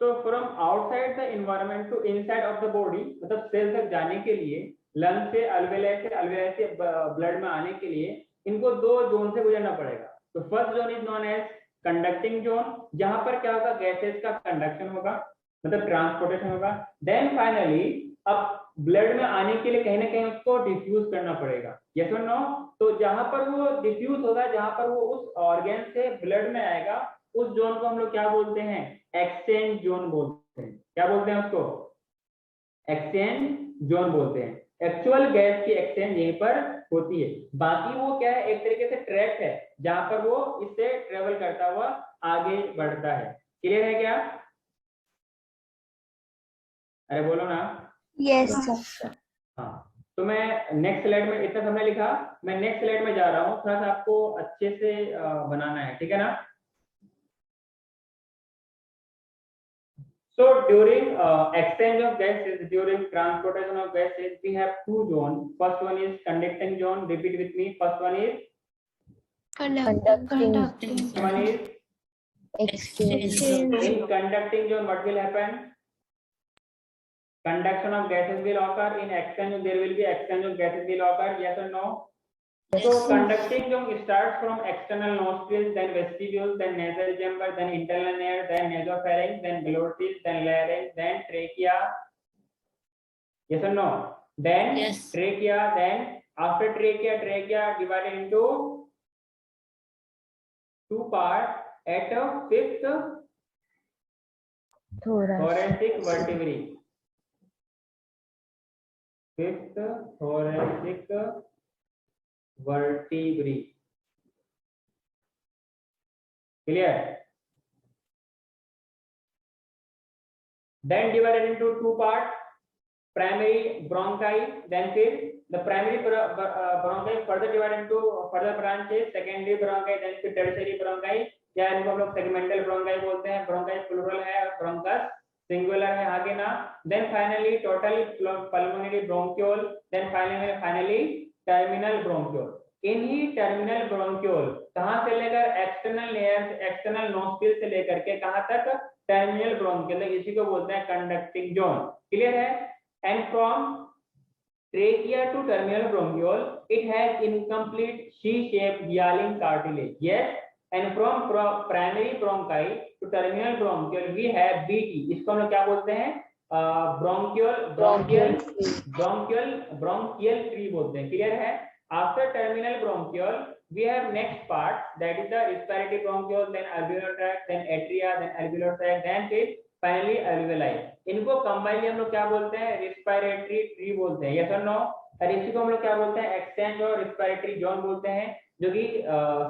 तो from outside the environment to inside of the body, मतलब cell तक जाने के लिए लंग से अल्वेलाई से ब्लड में आने के लिए इनको दो जोन से गुजरना पड़ेगा। तो first zone is known as conducting zone, जहां पर क्या होगा, गैसेस का कंडक्शन होगा, मतलब ट्रांसपोर्टेशन होगा। देन फाइनली अब ब्लड में आने के लिए कहीं ना कहीं उसको डिफ्यूज करना पड़ेगा, यस और नो। तो जहां पर वो डिफ्यूज होगा, जहां पर वो उस ऑर्गन से ब्लड में आएगा, उस जोन को हम लोग क्या बोलते हैं, एक्सचेंज जोन बोलते हैं। क्या बोलते हैं उसको, एक्सचेंज जोन बोलते हैं। एक्चुअल गैस की एक्सचेंज यहीं पर होती है। बाकी वो क्या है, एक तरीके से ट्रैक है जहां पर वो इससे ट्रेवल करता हुआ आगे बढ़ता है। क्लियर है क्या? अरे बोलो ना। Yes sir. हाँ, तो मैं नेक्स्ट स्लाइड में, इतना हमने लिखा, मैं नेक्स्ट स्लाइड में जा रहा हूँ, थोड़ा सा आपको अच्छे से बनाना है, ठीक है ना। So during exchange of gases, during transportation of gases, we have two zones. First one is conducting zone. Repeat with me. First one is Conducting. one is Exchange. in conducting zone. What will happen? Conduction of gases will occur. In exchange, there will be exchange of gases will occur. Yes or no? So conducting zone starts from external nostrils, then vestibules, then nasal chamber, then internal air, then nasopharynx, then glottis, then larynx, then trachea. Yes or no? Then Yes. trachea, then after trachea divided into two parts at a fifth thoracic vertebrae. Fifth thoracic vertebrae. Clear? Then divided into two parts, primary bronchi, then the primary bronchi further divided into further branches, secondary bronchi, then tertiary bronchi, या इनको हम लोग segmental bronchi बोलते हैं। Bronchi plural है, bronchus singular है, आगे ना। Then finally total pulmonary bronchiole, then finally terminal bronchiole. इन्हीं टर्मिनल ब्रोंक्यूल कहां से लेकर एक्सटर्नल लेयर्स, एक्सटर्नल नोस्ट्रिल से लेकर के कहां तक, टर्मिनल ब्रोंक्यूल, इसी को बोलते हैं कंडक्टिंग जोन। क्लियर है? And from trachea to terminal bronchiole, it has incomplete C-shaped hyaline cartilage. Yes. And from primary bronchi to terminal bronchiole, we have BT. इसको हम लोग क्या बोलते हैं, bronchial tree बोलते हैं। क्लियर है? After terminal bronchiole, we have next part, that is the respiratory bronchiole, then alveolar tract, then atria, then alveolar tract, then finally alveoli। इनको कंबाइनली हम लोग क्या बोलते हैं, रिस्पिरेटरी ट्री बोलते हैं। यस और नो? और इसी को हम लोग क्या बोलते हैं, एक्सचेंज और रिस्पिरेटरी जोन बोलते हैं, जो कि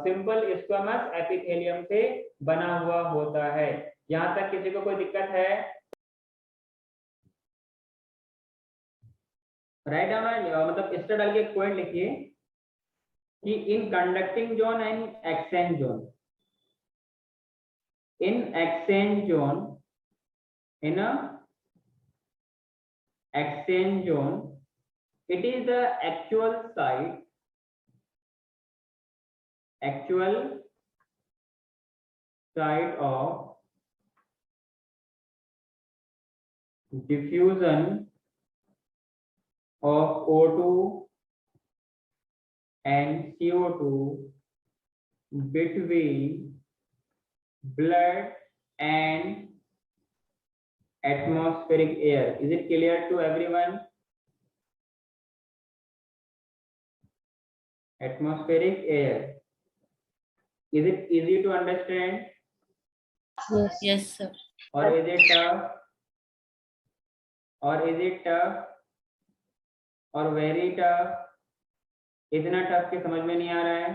सिंपल स्क्वामस एपिथेलियम से बना हुआ होता है। यहां तक किसी को कोई दिक्कत है? राइट डाउन, मतलब इस तरह डाल के पॉइंट लिखिए कि in conducting zone and exchange zone, in exchange zone, in a exchange zone, it is the actual site of diffusion of O2 and CO2 between blood and atmospheric air. Is it clear to everyone? Atmospheric air, is it easy to understand? Yes. Yes, sir. Or is it tough? Or is it tough? Or very tough? इतना tough कि समझ में नहीं आ रहा है?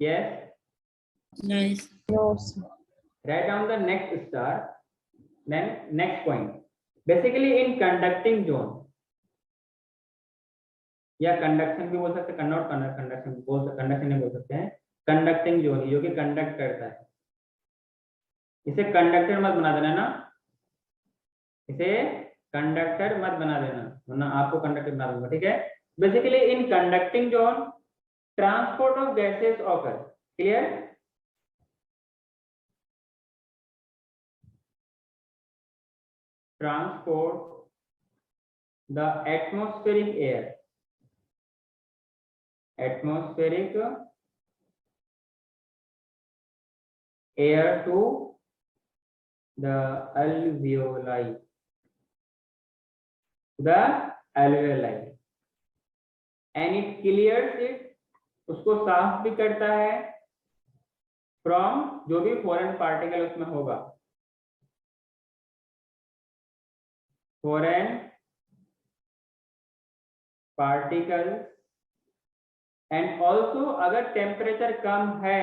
Yes? Nice. No, sir. Write down the next star. Then next point. Basically in conducting zone, या conduction भी बोल सकते हैं, कंडक्शन नहीं बोल सकते हैं, कंडक्टिंग जोन, जो कि कंडक्ट करता है। इसे कंडक्टर मत बना देना ना, इसे कंडक्टर मत बना देना, वरना आपको कंडक्टर बना दूंगा, ठीक है। Basically in conducting zone transport of gases occur. Clear? transport the atmospheric air to the alveoli, and it clears it, उसको साफ भी करता है फ्रॉम जो भी फॉरेन पार्टिकल उसमें होगा, फॉरेन पार्टिकल। एंड ऑल्सो अगर टेम्परेचर कम है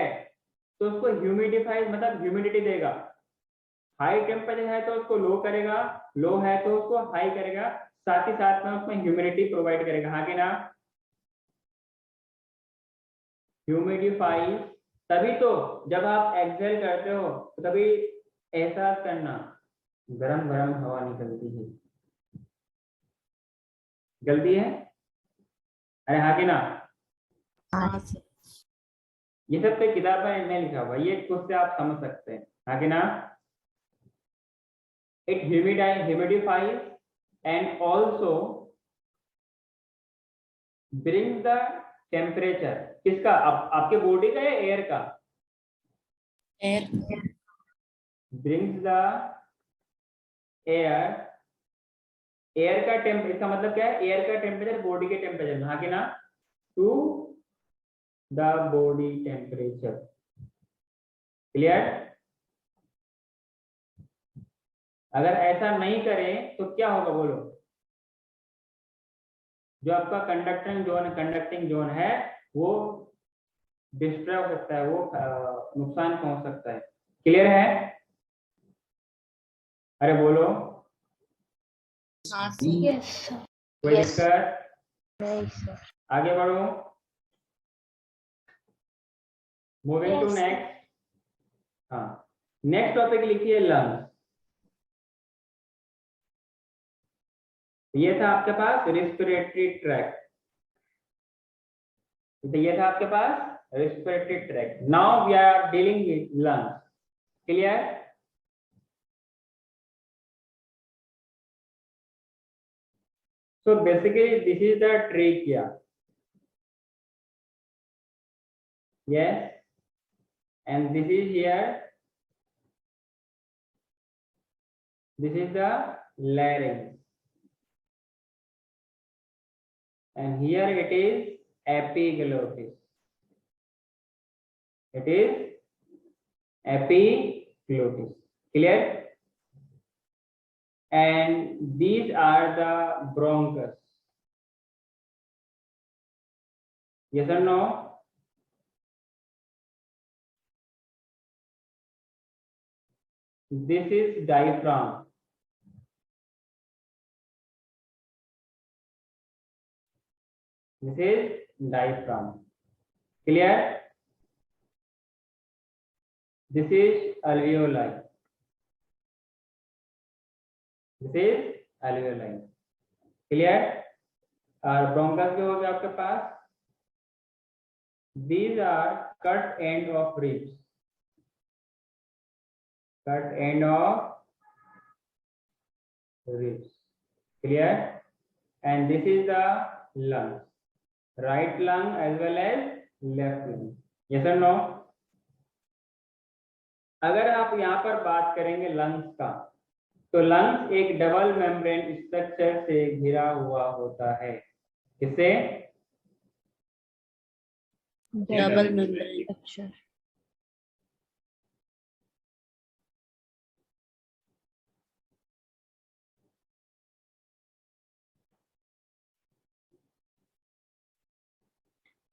तो उसको ह्यूमिडिफाई मतलब ह्यूमिडिटी देगा, हाई टेम्परेचर है तो उसको लो करेगा, लो है तो उसको हाई करेगा, साथ ही साथ में उसमें ह्यूमिडिटी प्रोवाइड करेगा, हाँ कि ना। ह्यूमिडिफाई, तभी तो जब आप एक्सहेल करते हो तो तभी एहसास करना गरम गरम हवा निकलती है, गलती है, अरे हाँ कि ना। हाँ सर। ये सब तो किताब में नहीं लिखा हुआ, ये खुद से आप समझ सकते हैं, हाँ कि ना। It humidifies and also bring the temperature, किसका, आपके बॉडी का या एयर का, एयर। ब्रिंग्स द एयर का टेम्परेचर, इसका मतलब क्या है, एयर का टेम्परेचर बॉडी के टेम्परेचर में, हाँ कि ना, to the body temperature. Clear. अगर ऐसा नहीं करें तो क्या होगा बोलो, जो आपका कंडक्टिंग जोन है वो डिस्ट्रॉय हो सकता है, वो नुकसान पहुंच सकता है। क्लियर है, अरे बोलो। हाँ सर। Yes, sir. कोई Yes. दिक्कत, Right, sir. आगे बढ़ो। Moving to Yes, sir. Next. हाँ, नेक्स्ट टॉपिक लिखिए लंग्स। ये था आपके पास रेस्पिरेटरी ट्रैक्ट, ये था आपके पास respiratory tract. Now we are dealing with lungs. Clear. So basically this is the trachea. Yes, and this is here, this is the larynx, and here it is epiglottis, it is epiglottis. Clear. And these are the bronchus. Yes or no? This is diaphragm. This is diaphragm. Clear. This is alveoli. This is alveoli. Clear. और bronchus जो हो गया आपके पास, these are cut end of ribs, cut end of ribs. Clear. And this is the lungs, right lung as well as left lung. Yes or no? अगर आप यहाँ पर बात करेंगे लंग्स का, तो लंग्स एक डबल मेम्ब्रेन स्ट्रक्चर से घिरा हुआ होता है। किससे? Double membrane. Structure.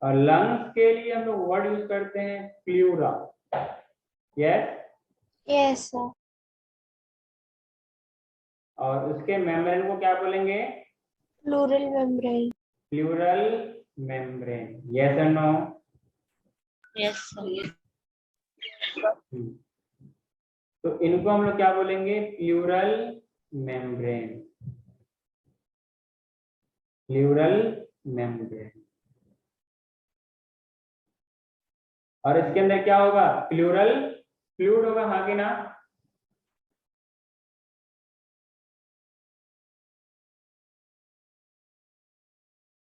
और लंग्स के लिए हम लोग वर्ड यूज करते हैं प्लूरा। यस। Yes, sir. और उसके मेम्ब्रेन को क्या बोलेंगे? Pleural membrane. Pleural membrane. Yes और नो? Yes sir. तो इनको हम लोग क्या बोलेंगे? Pleural membrane, pleural membrane. और इसके अंदर क्या होगा? प्लूरल फ्लूइड होगा, हाँ कि ना?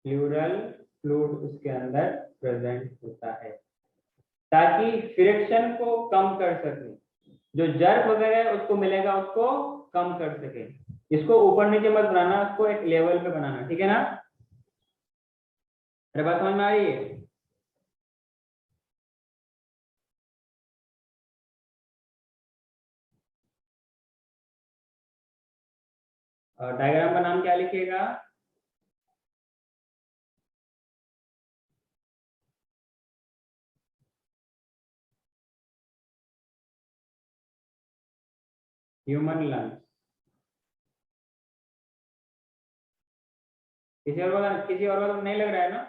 प्लूरल फ्लूइड उसके अंदर प्रेजेंट होता है, ताकि फ्रिक्शन को कम कर सके, जो जर्क वगैरह है उसको मिलेगा उसको कम कर सके। इसको ऊपर नीचे मत बनाना, उसको एक लेवल पे बनाना, ठीक है ना? अरे बात समझ में आ रही है? और डायग्राम का नाम क्या लिखिएगा? Human lungs. किसी और का तो नहीं लग रहा है ना?